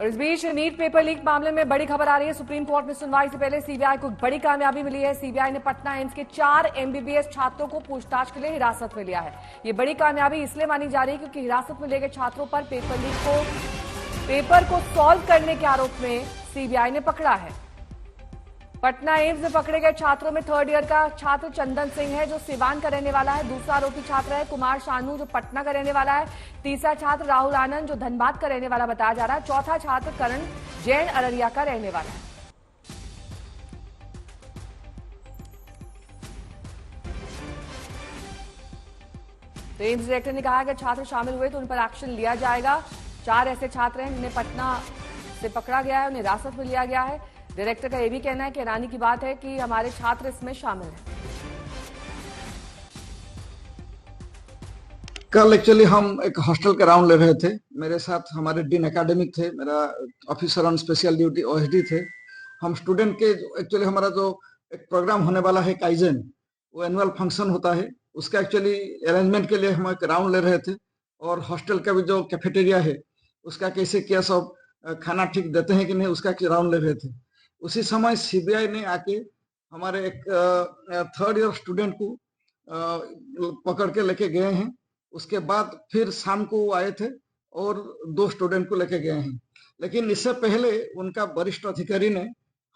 और इस बीच NEET paper leak मामले में बड़ी खबर आ रही है। सुप्रीम कोर्ट में सुनवाई से पहले सीबीआई को बड़ी कामयाबी मिली है। सीबीआई ने पटना एम्स के 4 एमबीबीएस छात्रों को पूछताछ के लिए हिरासत में लिया है। ये बड़ी कामयाबी इसलिए मानी जा रही है क्योंकि हिरासत में लिए गए छात्रों पर पेपर को सॉल्व करने के आरोप में सीबीआई ने पकड़ा है। पटना एम्स में पकड़े गए छात्रों में 3rd ईयर का छात्र चंदन सिंह है जो सिवान का रहने वाला है। दूसरा आरोपी छात्र है कुमार शानू जो पटना का रहने वाला है। तीसरा छात्र राहुल आनंद जो धनबाद का रहने वाला बताया जा रहा है। चौथा छात्र करण जैन अररिया का रहने वाला है। तो एम्स डायरेक्टर ने कहा कि छात्र शामिल हुए तो उन पर एक्शन लिया जाएगा। 4 ऐसे छात्र हैं जिन्हें पटना से पकड़ा गया है, उन्हें हिरासत में लिया गया है। डायरेक्टर का यह भी कहना है कि हैरानी की बात है कि हमारे छात्र इसमें शामिल हैं। कल एक्चुअली हम एक हॉस्टल का राउंड ले रहे थे। मेरे साथ हमारे डीन एकेडमिक थे, मेरा officer on special duty OSD थे। हम स्टूडेंट के एक्चुअली हमारा जो एक प्रोग्राम होने वाला है काइजन, वो एनुअल फंक्शन होता है, उसका एक्चुअली अरेंजमेंट के लिए हम एक राउंड ले रहे थे। और हॉस्टल का भी जो कैफेटेरिया है उसका कैसे क्या सब खाना ठीक देते हैं कि नहीं, उसका राउंड ले रहे थे। उसी समय सीबीआई ने आके हमारे एक 3rd ईयर स्टूडेंट को पकड़ के लेके गए हैं। उसके बाद फिर शाम को वो आए थे और 2 स्टूडेंट को लेके गए हैं। लेकिन इससे पहले उनका वरिष्ठ अधिकारी ने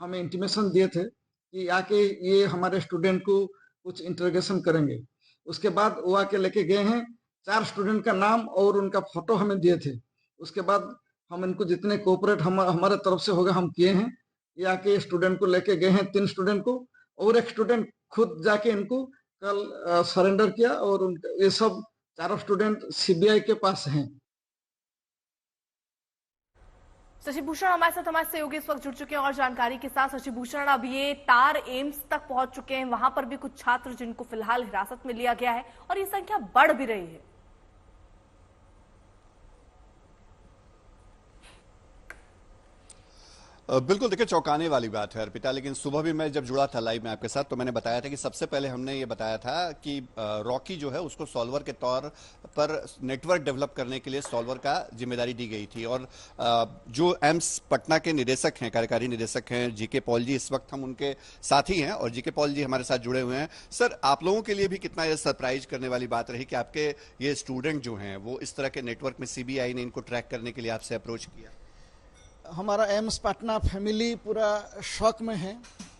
हमें इंटीमेशन दिए थे कि आके ये हमारे स्टूडेंट को कुछ इंटरोगेशन करेंगे। उसके बाद वो आके लेके गए हैं। 4 स्टूडेंट का नाम और उनका फोटो हमें दिए थे। उसके बाद हम इनको जितने कोऑपरेट हमारे तरफ से होगा हम किए हैं। ये आके स्टूडेंट को लेके गए हैं, 3 स्टूडेंट को, और एक स्टूडेंट खुद जाके इनको कल सरेंडर किया। और ये सब 4 स्टूडेंट सीबीआई के पास हैं। शशि भूषण हमारे साथ हमारे सहयोगी इस वक्त जुड़ चुके हैं और जानकारी के साथ। शशि भूषण, अब ये तार एम्स तक पहुंच चुके हैं, वहां पर भी कुछ छात्र जिनको फिलहाल हिरासत में लिया गया है और ये संख्या बढ़ भी रही है। बिल्कुल, देखिए चौंकाने वाली बात है अर्पिता। लेकिन सुबह भी मैं जब जुड़ा था लाइव में आपके साथ तो मैंने बताया था कि सबसे पहले हमने ये बताया था कि रॉकी जो है उसको सॉल्वर के तौर पर नेटवर्क डेवलप करने के लिए सॉल्वर का जिम्मेदारी दी गई थी। और जो एम्स पटना के निदेशक हैं, कार्यकारी निदेशक हैं जीके पॉल जी, इस वक्त हम उनके साथी हैं और जीके पॉल जी हमारे साथ जुड़े हुए हैं। सर, आप लोगों के लिए भी कितना ये सरप्राइज करने वाली बात रही कि आपके ये स्टूडेंट जो हैं वो इस तरह के नेटवर्क में सीबीआई ने इनको ट्रैक करने के लिए आपसे अप्रोच किया? हमारा एम्स पटना फैमिली पूरा शॉक में है।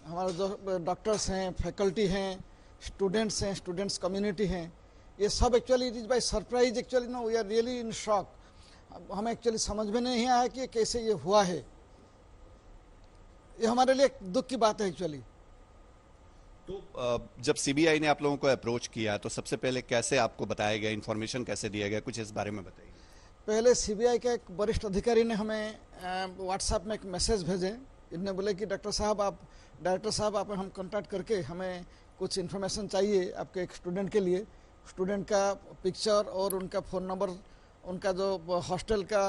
हमारे जो डॉक्टर्स हैं, फैकल्टी हैं, स्टूडेंट्स हैं, स्टूडेंट्स कम्युनिटी हैं, ये सब actually it is by surprise. Actually no, we are really in shock. हमें एक्चुअली समझ में नहीं आया कि कैसे ये हुआ है। ये हमारे लिए दुख की बात है एक्चुअली। तो जब सीबीआई ने आप लोगों को अप्रोच किया तो सबसे पहले कैसे आपको बताया गया, इन्फॉर्मेशन कैसे दिया गया, कुछ इस बारे में बताइए। पहले सीबीआई के एक वरिष्ठ अधिकारी ने हमें व्हाट्सएप में एक मैसेज भेजे। इन्होंने बोले कि डायरेक्टर साहब आप हम कांटेक्ट करके हमें कुछ इन्फॉर्मेशन चाहिए आपके एक स्टूडेंट के लिए। स्टूडेंट का पिक्चर और उनका फ़ोन नंबर, उनका जो हॉस्टल का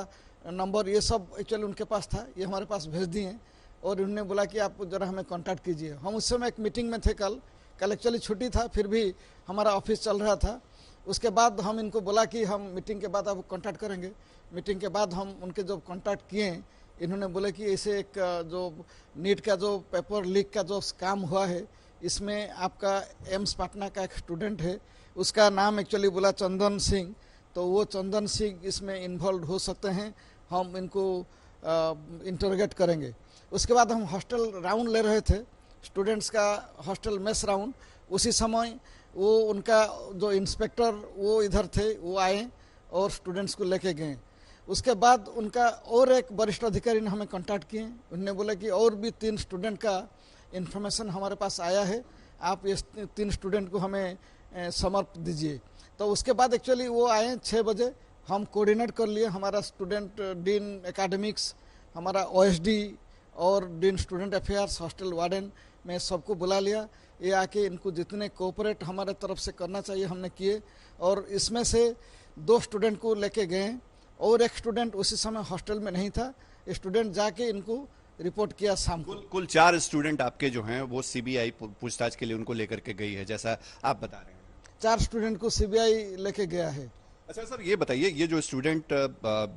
नंबर, ये सब एक्चुअली उनके पास था। ये हमारे पास भेज दिए और उन्होंने बोला कि आप ज़रा हमें कांटेक्ट कीजिए। हम उस समय एक मीटिंग में थे। कल एक्चुअली छुट्टी था, फिर भी हमारा ऑफिस चल रहा था। उसके बाद हम इनको बोला कि हम मीटिंग के बाद आपको कांटेक्ट करेंगे। मीटिंग के बाद हम उनके जो कांटेक्ट किए, इन्होंने बोले कि ऐसे एक जो नीट का जो पेपर लीक का जो काम हुआ है, इसमें आपका एम्स पटना का एक स्टूडेंट है, उसका नाम एक्चुअली बोला चंदन सिंह। तो वो चंदन सिंह इसमें इन्वॉल्व हो सकते हैं, हम इनको इंटरोगेट करेंगे। उसके बाद हम हॉस्टल राउंड ले रहे थे, स्टूडेंट्स का हॉस्टल मेस राउंड। उसी समय वो उनका जो इंस्पेक्टर वो इधर थे, वो आए और स्टूडेंट्स को लेके गए। उसके बाद उनका और एक वरिष्ठ अधिकारी ने हमें कांटेक्ट किए। उन्होंने बोला कि और भी 3 स्टूडेंट का इन्फॉर्मेशन हमारे पास आया है, आप ये 3 स्टूडेंट को हमें समर्प दीजिए। तो उसके बाद एक्चुअली वो आए 6 बजे। हम कोऑर्डिनेट कर लिए, हमारा स्टूडेंट डीन एकेडमिक्स, हमारा ओएसडी और dean student affairs, hostel warden में सबको बुला लिया। ये आके इनको जितने कोऑपरेट हमारे तरफ से करना चाहिए हमने किए। और इसमें से 2 स्टूडेंट को लेके गए और एक स्टूडेंट उसी समय हॉस्टल में नहीं था। स्टूडेंट जाके इनको रिपोर्ट किया शाम को। कुल 4 स्टूडेंट आपके जो हैं वो सीबीआई पूछताछ के लिए उनको लेकर के गई है, जैसा आप बता रहे हैं। 4 स्टूडेंट को सीबीआई लेके गया है। अच्छा सर, ये बताइए, ये जो स्टूडेंट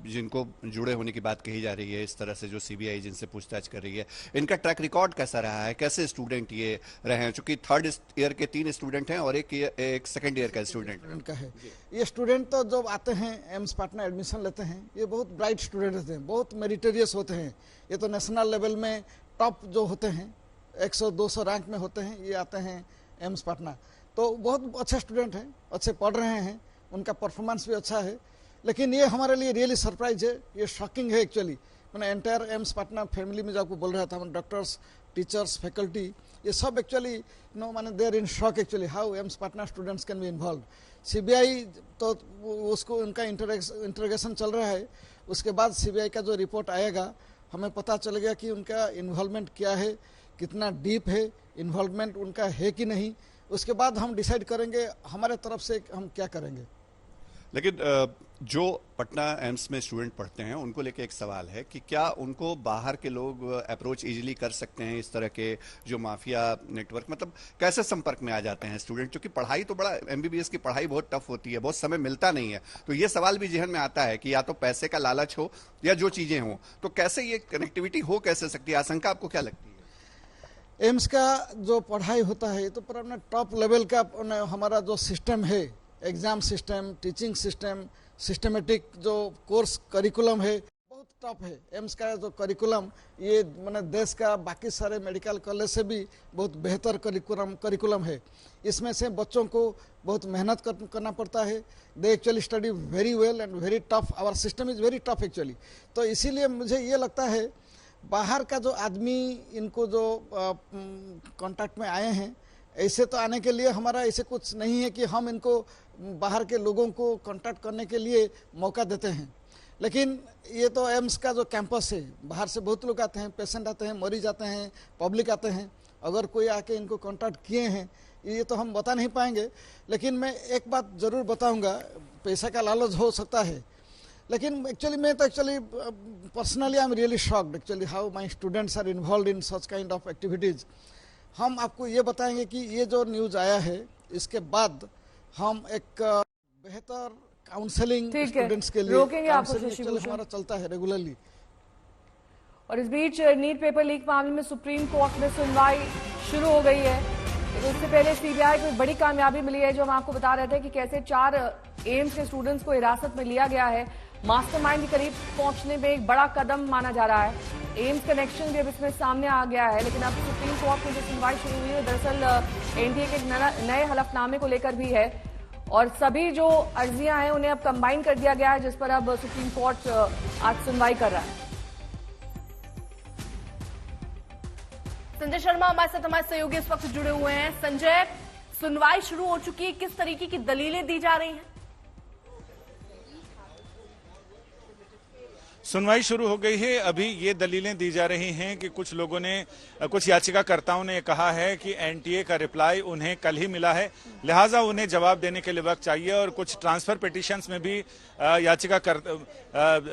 जिनको जुड़े होने की बात कही जा रही है, इस तरह से जो सीबीआई जिनसे पूछताछ कर रही है, इनका ट्रैक रिकॉर्ड कैसा रहा है? कैसे स्टूडेंट ये रहे हैं? चूंकि थर्ड ईयर के 3 स्टूडेंट हैं और एक सेकंड ईयर का स्टूडेंट का है। ये स्टूडेंट तो जब आते हैं एम्स पाटना एडमिशन लेते हैं, ये बहुत ब्राइट स्टूडेंट होते हैं, बहुत मेरिटोरियस होते हैं। ये तो नेशनल लेवल में टॉप जो होते हैं 100-200 रैंक में होते हैं, ये आते हैं एम्स पाटना। तो बहुत अच्छे स्टूडेंट हैं, अच्छे पढ़ रहे हैं, उनका परफॉर्मेंस भी अच्छा है। लेकिन ये हमारे लिए रियली सरप्राइज है, ये शॉकिंग है एक्चुअली। मैंने एंटायर एम्स पाटना फैमिली में जो आपको बोल रहा था, डॉक्टर्स, टीचर्स, फैकल्टी, ये सब एक्चुअली माने they are in shock actually how AIIMS Patna students can be involve. CBI तो उसको उनका इंटरोगेशन चल रहा है, उसके बाद सीबीआई का जो रिपोर्ट आएगा हमें पता चलेगा कि उनका इन्वॉल्वमेंट क्या है, कितना डीप है इन्वॉल्वमेंट उनका है कि नहीं। उसके बाद हम डिसाइड करेंगे हमारे तरफ से हम क्या करेंगे। लेकिन जो पटना एम्स में स्टूडेंट पढ़ते हैं उनको लेके एक सवाल है कि क्या उनको बाहर के लोग अप्रोच इजीली कर सकते हैं? इस तरह के जो माफिया नेटवर्क, मतलब कैसे संपर्क में आ जाते हैं स्टूडेंट? क्योंकि पढ़ाई तो बड़ा, एमबीबीएस की पढ़ाई बहुत टफ होती है, बहुत समय मिलता नहीं है। तो ये सवाल भी जहन में आता है कि या तो पैसे का लालच हो या जो चीजें हों, तो कैसे ये कनेक्टिविटी हो कैसे सकती है? आशंका आपको क्या लगती है? एम्स का जो पढ़ाई होता है तो पूरा टॉप लेवल का हमारा जो सिस्टम है, exam system, teaching system, systematic जो कोर्स करिकुलम है, बहुत टॉप है। एम्स का जो करिकुलम ये मैंने देश का बाकी सारे मेडिकल कॉलेज से भी बहुत बेहतर करिकुलम है। इसमें से बच्चों को बहुत मेहनत करना पड़ता है। They actually study very well and very tough. Our system is very tough actually. तो इसीलिए मुझे ये लगता है बाहर का जो आदमी इनको जो कांटेक्ट में आए हैं, ऐसे तो आने के लिए हमारा ऐसे कुछ नहीं है कि हम इनको बाहर के लोगों को कांटेक्ट करने के लिए मौका देते हैं। लेकिन ये तो एम्स का जो कैंपस है, बाहर से बहुत लोग आते हैं, पेशेंट आते हैं, मरीज आते हैं, पब्लिक आते हैं। अगर कोई आके इनको कांटेक्ट किए हैं ये तो हम बता नहीं पाएंगे। लेकिन मैं एक बात ज़रूर बताऊंगा, पैसा का लालच हो सकता है, लेकिन एक्चुअली मैं तो actually personally I am really shocked actually how my students are involve in such kind of activities. हम आपको ये बताएंगे कि ये जो न्यूज़ आया है इसके बाद हम एक बेहतर काउंसलिंग स्टूडेंट्स के लिए हमारा चलता है रेगुलरली। और इस बीच नीट पेपर लीक मामले में सुप्रीम कोर्ट में सुनवाई शुरू हो गई है। उससे पहले सीबीआई को एक बड़ी कामयाबी मिली है, जो हम आपको बता रहे थे कि कैसे 4 एम्स के स्टूडेंट्स को हिरासत में लिया गया है। मास्टरमाइंड के करीब पहुंचने में एक बड़ा कदम माना जा रहा है। एम्स कनेक्शन भी अब इसमें सामने आ गया है। लेकिन अब सुप्रीम कोर्ट में जो सुनवाई शुरू हुई है, दरअसल एनडीए के नए हलफनामे को लेकर भी है, और सभी जो अर्जियां हैं उन्हें अब कंबाइन कर दिया गया है, जिस पर अब सुप्रीम कोर्ट आज सुनवाई कर रहा है। संजय शर्मा हमारे साथ, हमारे सहयोगी इस वक्त जुड़े हुए हैं। संजय, सुनवाई शुरू हो चुकी है, किस तरीके की दलीलें दी जा रही हैं? सुनवाई शुरू हो गई है। अभी ये दलीलें दी जा रही हैं कि कुछ लोगों ने, कुछ याचिकाकर्ताओं ने कहा है कि एनटीए का रिप्लाई उन्हें कल ही मिला है, लिहाजा उन्हें जवाब देने के लिए वक्त चाहिए। और कुछ ट्रांसफर पिटीशंस में भी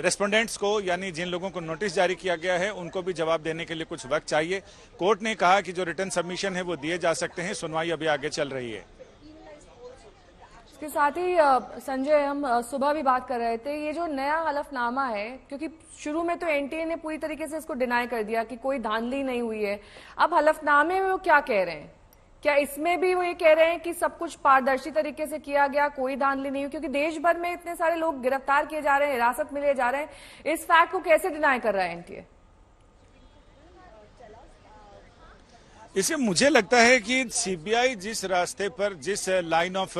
रेस्पोंडेंट्स को, यानी जिन लोगों को नोटिस जारी किया गया है, उनको भी जवाब देने के लिए कुछ वक्त चाहिए। कोर्ट ने कहा कि जो रिटर्न सबमिशन है वो दिए जा सकते हैं। सुनवाई अभी आगे चल रही है। इसके साथ ही संजय, हम सुबह भी बात कर रहे थे, ये जो नया हलफनामा है, क्योंकि शुरू में तो एनटीए ने पूरी तरीके से इसको डिनाई कर दिया कि कोई धांधली नहीं हुई है। अब हलफनामे में वो क्या कह रहे हैं? क्या इसमें भी वो ये कह रहे हैं कि सब कुछ पारदर्शी तरीके से किया गया, कोई धांधली नहीं हुई? क्योंकि देश भर में इतने सारे लोग गिरफ्तार किए जा रहे हैं, हिरासत में लिए जा रहे हैं, इस फैक्ट को कैसे डिनाई कर रहा है एनटीए? इसे मुझे लगता है कि सीबीआई जिस रास्ते पर, जिस लाइन ऑफ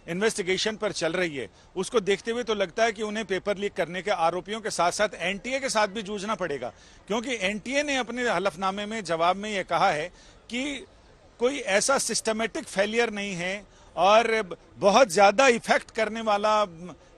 इन्वेस्टिगेशन पर चल रही है, उसको देखते हुए तो लगता है कि उन्हें पेपर लीक करने के आरोपियों के साथ साथ एनटीए के साथ भी जूझना पड़ेगा। क्योंकि एनटीए ने अपने हलफनामे में जवाब में यह कहा है कि कोई ऐसा सिस्टमेटिक फेलियर नहीं है और बहुत ज्यादा इफेक्ट करने वाला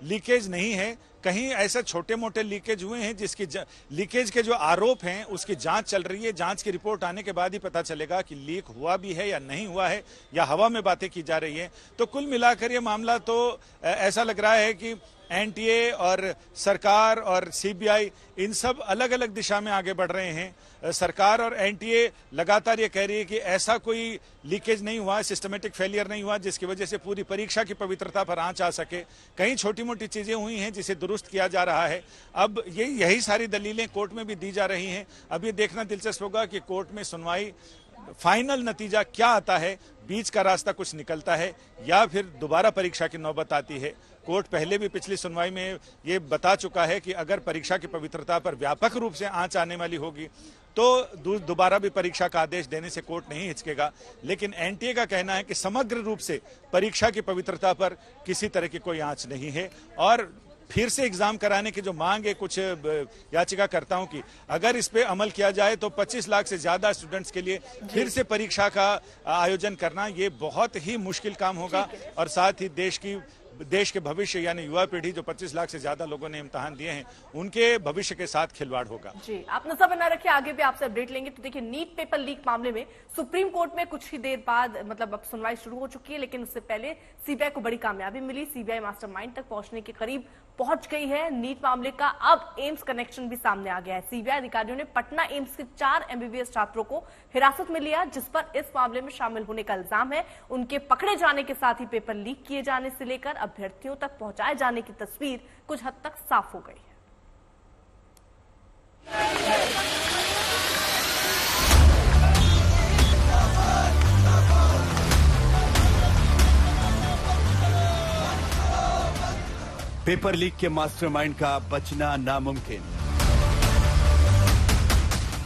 लीकेज नहीं है। कहीं ऐसे छोटे मोटे लीकेज हुए हैं जिसकी लीकेज के जो आरोप हैं उसकी जांच चल रही है। जांच की रिपोर्ट आने के बाद ही पता चलेगा कि लीक हुआ भी है या नहीं हुआ है, या हवा में बातें की जा रही है। तो कुल मिलाकर ये मामला तो ऐसा लग रहा है कि एनटीए और सरकार और सीबीआई इन सब अलग अलग दिशा में आगे बढ़ रहे हैं। सरकार और एनटीए लगातार ये कह रही है कि ऐसा कोई लीकेज नहीं हुआ, सिस्टमेटिक फेलियर नहीं हुआ जिसकी वजह से पूरी परीक्षा की पवित्रता पर आंच आ सके। कई छोटी मोटी चीजें हुई हैं जिसे दुरुस्त किया जा रहा है। अब यही सारी दलीलें कोर्ट में भी दी जा रही हैं। अब ये देखना दिलचस्प होगा कि कोर्ट में सुनवाई फाइनल नतीजा क्या आता है, बीच का रास्ता कुछ निकलता है या फिर दोबारा परीक्षा की नौबत आती है। कोर्ट पहले भी पिछली सुनवाई में ये बता चुका है कि अगर परीक्षा की पवित्रता पर व्यापक रूप से आंच आने वाली होगी तो दोबारा भी परीक्षा का आदेश देने से कोर्ट नहीं हिचकेगा। लेकिन एनटीए का कहना है कि समग्र रूप से परीक्षा की पवित्रता पर किसी तरह की कोई आंच नहीं है और फिर से एग्जाम कराने की जो मांग है कुछ याचिकाकर्ताओं की, अगर इस पे अमल किया जाए तो 25 लाख से ज्यादा स्टूडेंट्स के लिए फिर से परीक्षा का आयोजन करना ये बहुत ही मुश्किल काम होगा और साथ ही देश के भविष्य यानी युवा पीढ़ी जो 25 लाख से ज्यादा लोगों ने इम्तिहान दिए हैं उनके भविष्य के साथ खिलवाड़ होगा। जी, आप नजर बना रखिए, आगे भी आपसे अपडेट लेंगे। तो देखिए, नीट पेपर लीक मामले में सुप्रीम कोर्ट में कुछ ही देर बाद मतलब अब सुनवाई शुरू हो चुकी है, लेकिन उससे पहले सीबीआई को बड़ी कामयाबी मिली। सीबीआई मास्टरमाइंड तक पहुंचने के करीब पहुंच गई है। नीट मामले का अब एम्स कनेक्शन भी सामने आ गया है। सीबीआई अधिकारियों ने पटना एम्स के 4 एमबीबीएस छात्रों को हिरासत में लिया, जिस पर इस मामले में शामिल होने का इल्जाम है। उनके पकड़े जाने के साथ ही पेपर लीक किए जाने से लेकर अभ्यर्थियों तक पहुंचाए जाने की तस्वीर कुछ हद तक साफ हो गई है। पेपर लीक के मास्टरमाइंड का बचना नामुमकिन।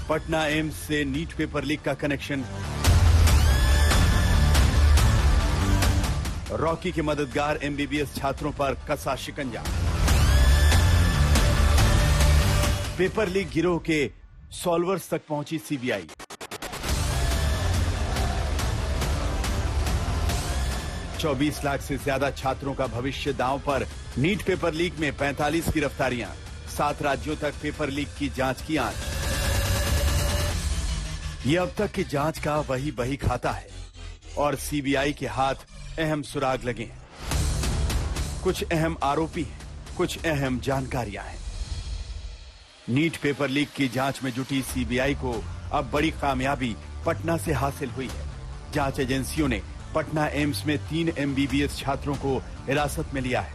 पटना एम्स से नीट पेपर लीक का कनेक्शन। रॉकी के मददगार एमबीबीएस छात्रों पर कसा शिकंजा। पेपर लीक गिरोह के सॉल्वर्स तक पहुंची सीबीआई। $24 लाख से ज्यादा छात्रों का भविष्य दांव पर। नीट पेपर लीक में 45 गिरफ्तारियां। 7 राज्यों तक पेपर लीक की जांच की आंच। ये अब तक की जांच का वही खाता है और सीबीआई के हाथ अहम सुराग लगे हैं। कुछ अहम आरोपी हैं, कुछ अहम जानकारियां हैं। नीट पेपर लीक की जांच में जुटी सीबीआई को अब बड़ी कामयाबी पटना से हासिल हुई है। जांच एजेंसियों ने पटना एम्स में 3 एमबीबीएस छात्रों को हिरासत में लिया है।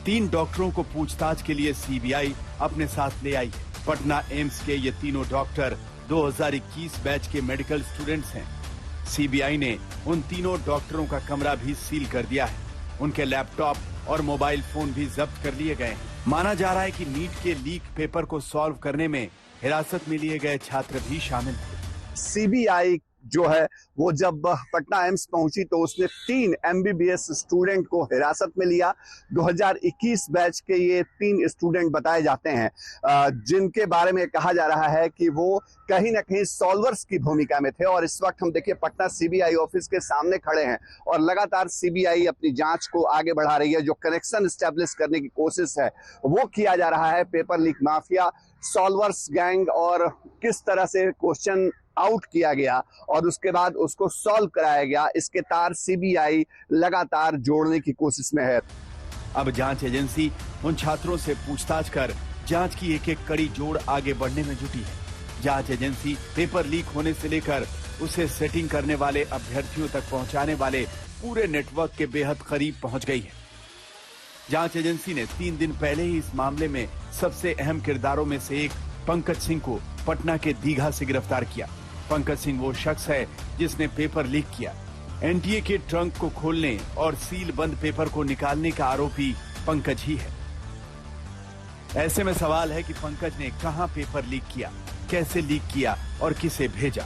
3 डॉक्टरों को पूछताछ के लिए सीबीआई अपने साथ ले आई है। पटना एम्स के ये तीनों डॉक्टर 2021 बैच के मेडिकल स्टूडेंट्स हैं। सीबीआई ने उन तीनों डॉक्टरों का कमरा भी सील कर दिया है। उनके लैपटॉप और मोबाइल फोन भी जब्त कर लिए गए हैं। माना जा रहा है कि नीट के लीक पेपर को सॉल्व करने में हिरासत में लिए गए छात्र भी शामिल थे। सीबीआई जो है वो जब पटना एम्स पहुंची तो उसने 3 एमबीबीएस स्टूडेंट को हिरासत में लिया। 2021 बैच के ये 3 स्टूडेंट बताए जाते हैं, जिनके बारे में कहा जा रहा है कि वो कहीं ना कहीं सॉल्वर्स की भूमिका में थे। और इस वक्त हम देखिए पटना सीबीआई ऑफिस के सामने खड़े हैं और लगातार सीबीआई अपनी जांच को आगे बढ़ा रही है। जो कनेक्शन एस्टेब्लिश करने की कोशिश है वो किया जा रहा है। Paper leak mafia, solvers gang और किस तरह से क्वेश्चन आउट किया गया और उसके बाद उसको सॉल्व कराया गया, इसके तार सीबीआई लगातार जोड़ने की कोशिश में है। अब जांच एजेंसी उन छात्रों से पूछताछ कर जांच की एक कड़ी जोड़ आगे बढ़ने में जुटी है। जांच एजेंसी पेपर लीक होने से लेकर उसे सेटिंग करने वाले अभ्यर्थियों तक पहुंचाने वाले पूरे नेटवर्क के बेहद करीब पहुंच गई है। जांच एजेंसी ने 3 दिन पहले ही इस मामले में सबसे अहम किरदारों में से एक पंकज सिंह को पटना के दीघा से गिरफ्तार किया। पंकज सिंह वो शख्स है जिसने पेपर लीक किया। एनटीए के ट्रंक को खोलने और सील बंद पेपर को निकालने का आरोपी पंकज ही है। ऐसे में सवाल है कि पंकज ने कहां पेपर लीक किया, कैसे लीक किया और किसे भेजा,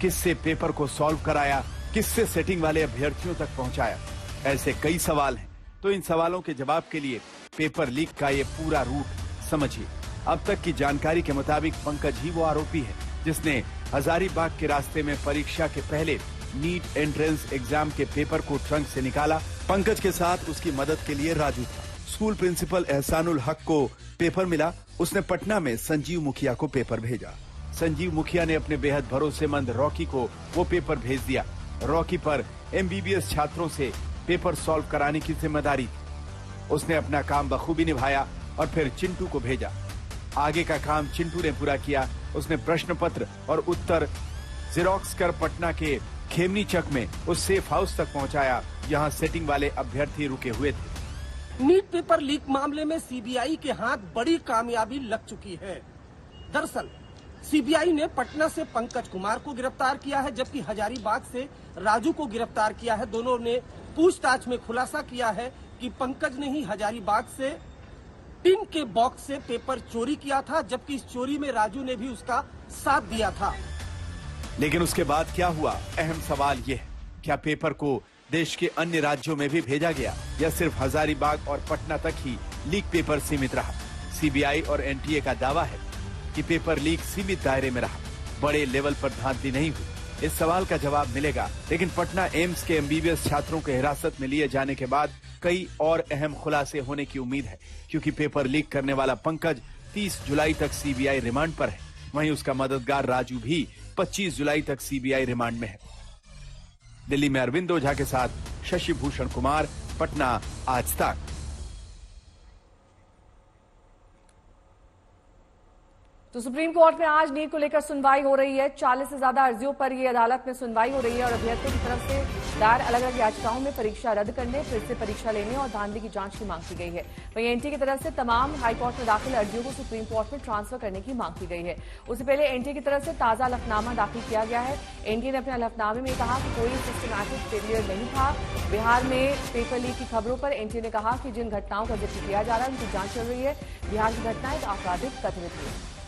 किससे पेपर को सॉल्व कराया, किससे सेटिंग वाले अभ्यर्थियों तक पहुंचाया। ऐसे कई सवाल हैं, तो इन सवालों के जवाब के लिए पेपर लीक का ये पूरा रूट समझिए। अब तक की जानकारी के मुताबिक पंकज ही वो आरोपी है जिसने हजारीबाग के रास्ते में परीक्षा के पहले नीट एंट्रेंस एग्जाम के पेपर को ट्रंक से निकाला। पंकज के साथ उसकी मदद के लिए राजू था। स्कूल प्रिंसिपल एहसानुल हक को पेपर मिला। उसने पटना में संजीव मुखिया को पेपर भेजा। संजीव मुखिया ने अपने बेहद भरोसेमंद रॉकी को वो पेपर भेज दिया। रॉकी पर एमबीबीएस छात्रों से पेपर सॉल्व कराने की जिम्मेदारी थी। उसने अपना काम बखूबी निभाया और फिर चिंटू को भेजा। आगे का काम चिंटू ने पूरा किया। उसने प्रश्न पत्र और उत्तर जेरोक्स कर पटना के खेमनी चक में उस सेफ हाउस तक पहुंचाया जहां सेटिंग वाले अभ्यर्थी रुके हुए थे। नीट पेपर लीक मामले में सीबीआई के हाथ बड़ी कामयाबी लग चुकी है। दरअसल सीबीआई ने पटना से पंकज कुमार को गिरफ्तार किया है, जबकि हजारीबाग से राजू को गिरफ्तार किया है। दोनों ने पूछताछ में खुलासा किया है कि पंकज ने ही हजारीबाग से टिन के बॉक्स से पेपर चोरी किया था, जबकि इस चोरी में राजू ने भी उसका साथ दिया था। लेकिन उसके बाद क्या हुआ, अहम सवाल ये है, क्या पेपर को देश के अन्य राज्यों में भी भेजा गया या सिर्फ हजारीबाग और पटना तक ही लीक पेपर सीमित रहा? सीबीआई और एनटीए का दावा है कि पेपर लीक सीमित दायरे में रहा, बड़े लेवल पर धांधली नहीं हुई। इस सवाल का जवाब मिलेगा, लेकिन पटना एम्स के एमबीबीएस छात्रों को हिरासत में लिए जाने के बाद कई और अहम खुलासे होने की उम्मीद है, क्योंकि पेपर लीक करने वाला पंकज 30 जुलाई तक सीबीआई रिमांड पर है। वहीं उसका मददगार राजू भी 25 जुलाई तक सीबीआई रिमांड में है। दिल्ली में अरविंद ओझा के साथ शशि भूषण कुमार, पटना, आज तक। तो सुप्रीम कोर्ट में आज नीट को लेकर सुनवाई हो रही है। 40 से ज्यादा अर्जियों पर ये अदालत में सुनवाई हो रही है और अभ्यर्थियों की तरफ से दायर अलग अलग याचिकाओं में परीक्षा रद्द करने, फिर से परीक्षा लेने और धांधली की जांच की मांग की गई है। वहीं एनटीए की तरफ से तमाम हाईकोर्ट में दाखिल अर्जियों को सुप्रीम कोर्ट में ट्रांसफर करने की मांग की गई है। उससे पहले एनटीए की तरफ से ताजा हलफनामा दाखिल किया गया है। एनटीए ने अपने हलफनामे में कहा कि कोई सिस्टमैटिक फेलियर नहीं था। बिहार में पेपर लीक की खबरों पर एनटीए ने कहा कि जिन घटनाओं का जिक्र किया जा रहा है उनकी जांच चल रही है। बिहार की घटना एक आपराधिक गतिविधि है।